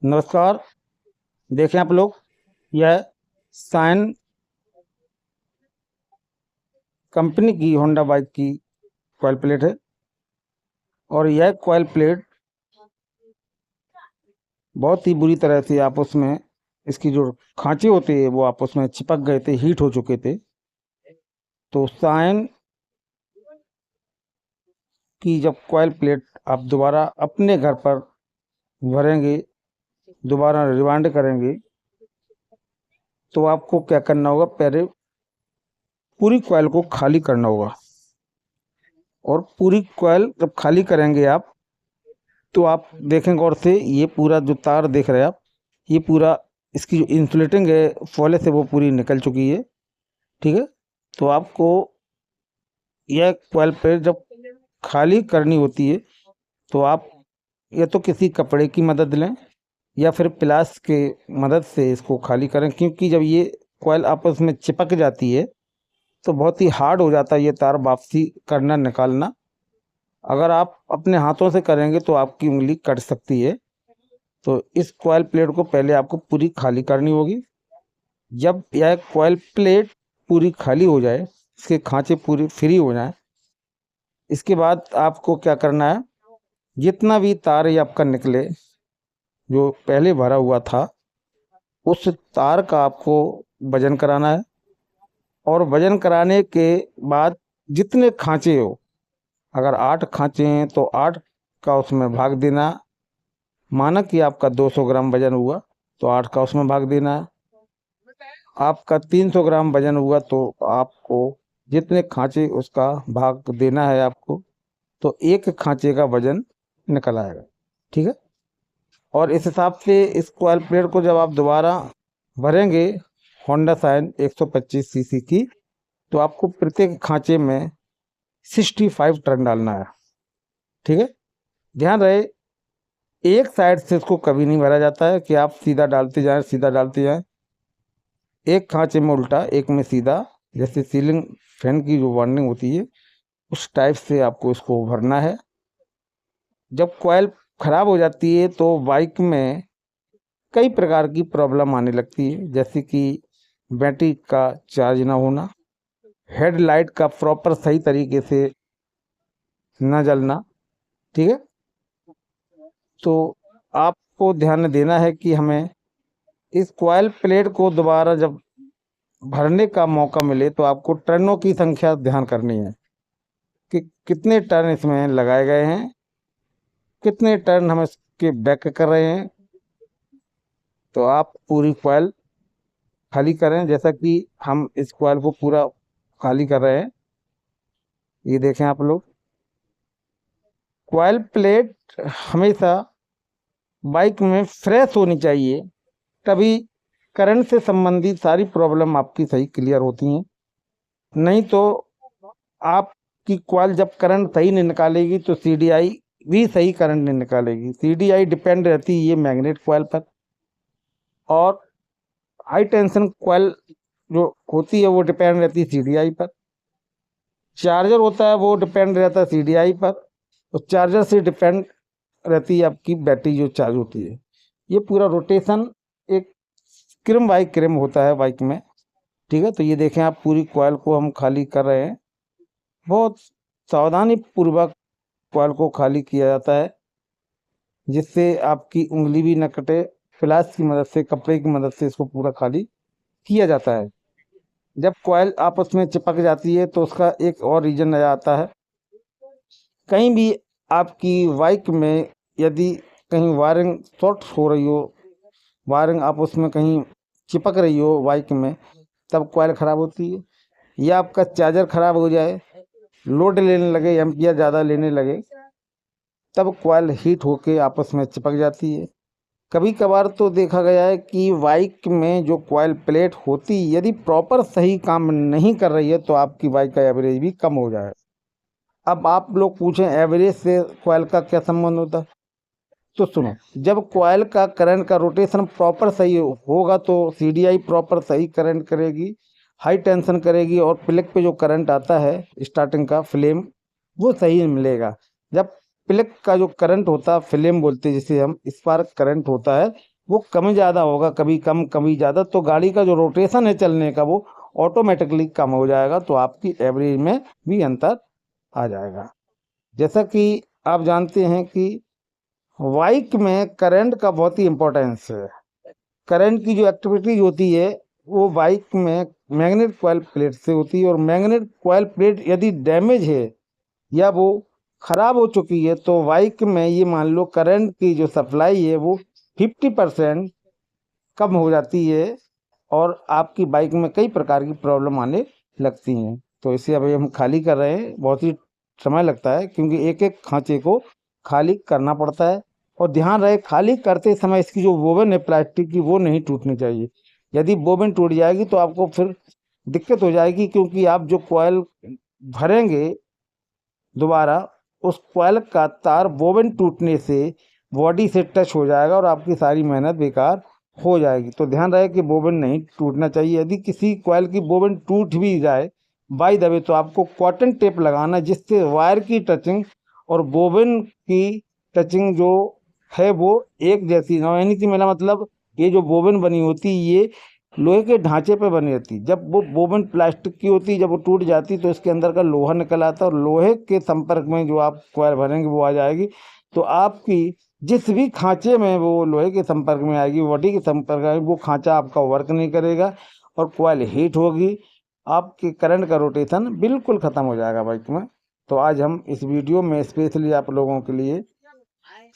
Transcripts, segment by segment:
नमस्कार। देखें आप लोग, यह साइन कंपनी की होंडा बाइक की कॉइल प्लेट है। और यह कॉइल प्लेट बहुत ही बुरी तरह से आपस में, इसकी जो खांचे होते हैं वो आपस में चिपक गए थे, हीट हो चुके थे। तो साइन की जब कॉइल प्लेट आप दोबारा अपने घर पर भरेंगे, दोबारा रिवाइंड करेंगे, तो आपको क्या करना होगा, पहले पूरी कॉइल को खाली करना होगा। और पूरी कॉइल जब खाली करेंगे आप, तो आप देखें गौर से, ये पूरा जो तार देख रहे हैं आप, ये पूरा इसकी जो इंसुलेटिंग है फॉले से, वो पूरी निकल चुकी है। ठीक है। तो आपको यह कॉइल प्लेट जब खाली करनी होती है, तो आप या तो किसी कपड़े की मदद लें या फिर प्लास के मदद से इसको खाली करें, क्योंकि जब ये कॉइल आपस में चिपक जाती है तो बहुत ही हार्ड हो जाता है ये तार वापसी करना, निकालना। अगर आप अपने हाथों से करेंगे तो आपकी उंगली कट सकती है। तो इस कॉइल प्लेट को पहले आपको पूरी खाली करनी होगी। जब यह कॉइल प्लेट पूरी खाली हो जाए, इसके खांचे पूरी फ्री हो जाए, इसके बाद आपको क्या करना है, जितना भी तार ये आपका निकले जो पहले भरा हुआ था, उस तार का आपको वजन कराना है। और वजन कराने के बाद जितने खांचे हो, अगर 8 खांचे हैं तो 8 का उसमें भाग देना। माना कि आपका 200 ग्राम वजन हुआ तो 8 का उसमें भाग देना है। आपका 300 ग्राम वजन हुआ तो आपको जितने खांचे उसका भाग देना है आपको, तो एक खांचे का वजन निकल आएगा। ठीक है। और इस हिसाब से इस कॉइल प्लेट को जब आप दोबारा भरेंगे होंडा साइन 125 सीसी की, तो आपको प्रत्येक खांचे में 65 टन डालना है। ठीक है। ध्यान रहे, एक साइड से इसको कभी नहीं भरा जाता है कि आप सीधा डालते जाएं, सीधा डालते जाएं। एक खांचे में उल्टा, एक में सीधा, जैसे सीलिंग फैन की जो वार्निंग होती है उस टाइप से आपको इसको भरना है। जब कॉइल खराब हो जाती है तो बाइक में कई प्रकार की प्रॉब्लम आने लगती है, जैसे कि बैटरी का चार्ज ना होना, हेडलाइट का प्रॉपर सही तरीके से न जलना। ठीक है। तो आपको ध्यान देना है कि हमें इस कॉइल प्लेट को दोबारा जब भरने का मौका मिले तो आपको टर्नों की संख्या ध्यान करनी है कि कितने टर्न इसमें लगाए गए हैं, कितने टर्न हम इसके बैक कर रहे हैं। तो आप पूरी कॉइल खाली करें, जैसा कि हम इस कॉइल को पूरा खाली कर रहे हैं। ये देखें आप लोग, कॉइल प्लेट हमेशा बाइक में फ्रेश होनी चाहिए, तभी करंट से संबंधित सारी प्रॉब्लम आपकी सही क्लियर होती हैं। नहीं तो आपकी कॉइल जब करंट सही नहीं निकालेगी तो सीडीआई भी सही करंट नहीं निकालेगी। सीडीआई डिपेंड रहती है ये मैग्नेट कॉइल पर, और हाई टेंशन कॉइल जो होती है वो डिपेंड रहती है सीडीआई पर। चार्जर होता है वो डिपेंड रहता है सीडीआई पर, और चार्जर से डिपेंड रहती है आपकी बैटरी जो चार्ज होती है। ये पूरा रोटेशन एक क्रिम बाई क्रिम होता है बाइक में। ठीक है। तो ये देखें आप, पूरी कॉइल को हम खाली कर रहे हैं। बहुत सावधानी पूर्वक कॉइल को खाली किया जाता है, जिससे आपकी उंगली भी न कटे। फ्लास की मदद से, कपड़े की मदद से इसको पूरा खाली किया जाता है। जब कॉइल आपस में चिपक जाती है तो उसका एक और रीजन आ जाता है, कहीं भी आपकी बाइक में यदि कहीं वायरिंग शॉर्ट हो रही हो, वायरिंग आपस में कहीं चिपक रही हो बाइक में, तब कॉइल ख़राब होती है। या आपका चार्जर ख़राब हो जाए, लोड लेने लगे, एम्पियर ज़्यादा लेने लगे, तब कॉइल हीट होके आपस में चिपक जाती है। कभी कभार तो देखा गया है कि बाइक में जो कॉइल प्लेट होती, यदि प्रॉपर सही काम नहीं कर रही है तो आपकी बाइक का एवरेज भी कम हो जाए। अब आप लोग पूछें एवरेज से कॉइल का क्या संबंध होता है, तो सुनो, जब कॉइल का करंट का रोटेशन प्रॉपर सही होगा तो सीडीआई प्रॉपर सही करंट करेगी, हाई टेंशन करेगी, और प्लग पे जो करंट आता है स्टार्टिंग का फ्लेम, वो सही मिलेगा। जब प्लग का जो करंट होता है, फ्लेम बोलते हैं जिसे हम, स्पार्क करंट होता है, वो कम ज़्यादा होगा, कभी कम कभी ज़्यादा, तो गाड़ी का जो रोटेशन है चलने का वो ऑटोमेटिकली कम हो जाएगा, तो आपकी एवरेज में भी अंतर आ जाएगा। जैसा कि आप जानते हैं कि बाइक में करंट का बहुत ही इम्पोर्टेंस है। करंट की जो एक्टिविटी होती है वो बाइक में मैग्नेट कॉइल प्लेट से होती है, और मैग्नेट कॉइल प्लेट यदि डैमेज है या वो खराब हो चुकी है तो बाइक में ये मान लो करंट की जो सप्लाई है वो 50% कम हो जाती है, और आपकी बाइक में कई प्रकार की प्रॉब्लम आने लगती हैं। तो इसे अभी हम खाली कर रहे हैं, बहुत ही समय लगता है क्योंकि एक एक खांचे को खाली करना पड़ता है। और ध्यान रहे खाली करते समय इसकी जो बोबिन है प्लास्टिक की वो नहीं टूटनी चाहिए। यदि बोबिन टूट जाएगी तो आपको फिर दिक्कत हो जाएगी, क्योंकि आप जो कॉयल भरेंगे दोबारा, उस कॉयल का तार बोबिन टूटने से बॉडी से टच हो जाएगा और आपकी सारी मेहनत बेकार हो जाएगी। तो ध्यान रहे कि बोबिन नहीं टूटना चाहिए। यदि किसी कॉयल की बोबिन टूट भी जाए बाई द वे तो आपको कॉटन टेप लगाना, जिससे वायर की टचिंग और बोबिन की टचिंग जो है वो एक जैसी ना हो। यानी कि मेरा मतलब ये जो बोबिन बनी होती ये लोहे के ढांचे पे बनी होती। जब वो बोबिन प्लास्टिक की होती, जब वो टूट जाती तो इसके अंदर का लोहा निकल आता, और लोहे के संपर्क में जो आप कॉयल भरेंगे वो आ जाएगी। तो आपकी जिस भी खांचे में वो लोहे के संपर्क में आएगी, बॉडी के संपर्क में आएगी, वो खांचा आपका वर्क नहीं करेगा और कॉयल हीट होगी, आपके करंट का रोटेशन बिल्कुल ख़त्म हो जाएगा बाइक में। तो आज हम इस वीडियो में स्पेशली आप लोगों के लिए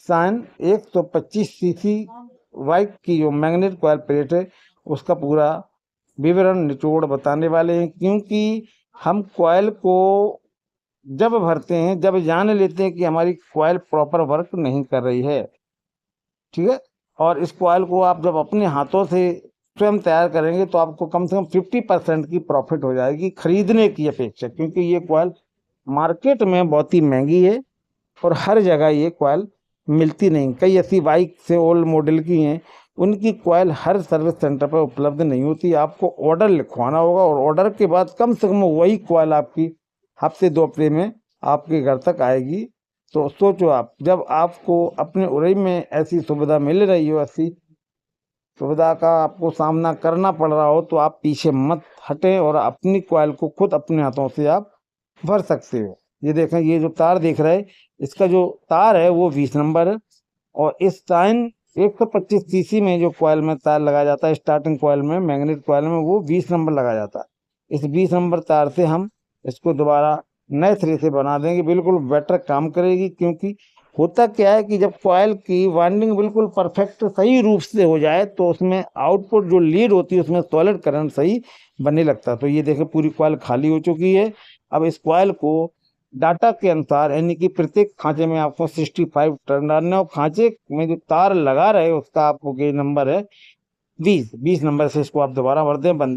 साइन 125 सीसी बाइक की जो मैग्नेट कॉयल प्लेट है उसका पूरा विवरण निचोड़ बताने वाले हैं, क्योंकि हम कॉयल को जब भरते हैं जब जान लेते हैं कि हमारी कॉयल प्रॉपर वर्क नहीं कर रही है, ठीक है। और इस कॉयल को आप जब अपने हाथों से स्वयं तैयार करेंगे तो आपको कम से कम 50% की प्रॉफिट हो जाएगी खरीदने की अपेक्षा, क्योंकि ये कॉयल मार्केट में बहुत ही महंगी है और हर जगह ये कॉयल मिलती नहीं। कई ऐसी बाइक से ओल्ड मॉडल की हैं, उनकी कॉयल हर सर्विस सेंटर पर उपलब्ध नहीं होती। आपको ऑर्डर लिखवाना होगा और ऑर्डर के बाद कम से कम वही कॉयल आपकी हफ्ते 2 हफ्ते में आपके घर तक आएगी। तो सोचो आप, जब आपको अपने उरई में ऐसी सुविधा मिल रही हो, ऐसी सुविधा का आपको सामना करना पड़ रहा हो, तो आप पीछे मत हटें और अपनी कॉयल को खुद अपने हाथों से आप भर सकते हो। ये देखें, ये जो तार देख रहे हैं इसका जो तार है वो 20 नंबर है, और इस साइन 125 सीसी में जो कॉयल में तार लगाया जाता है स्टार्टिंग कॉयल में मैग्नेट कॉयल में वो 20 नंबर लगाया जाता है। इस 20 नंबर तार से हम इसको दोबारा नए सिरे से बना देंगे, बिल्कुल बेटर काम करेगी। क्योंकि होता क्या है कि जब कॉयल की वाइंडिंग बिल्कुल परफेक्ट सही रूप से हो जाए तो उसमें आउटपुट जो लीड होती है उसमें सॉलिड करंट सही बनने लगता है। तो ये देखें पूरी कॉयल खाली हो चुकी है। अब इस कॉयल को डाटा के अनुसार यानी कि प्रत्येक खांचे में आपको 65 टर्न डालना है, और खांचे में जो तार लगा रहे उसका आपको गेज नंबर है 20 नंबर से इसको आप दोबारा भर दें, बंद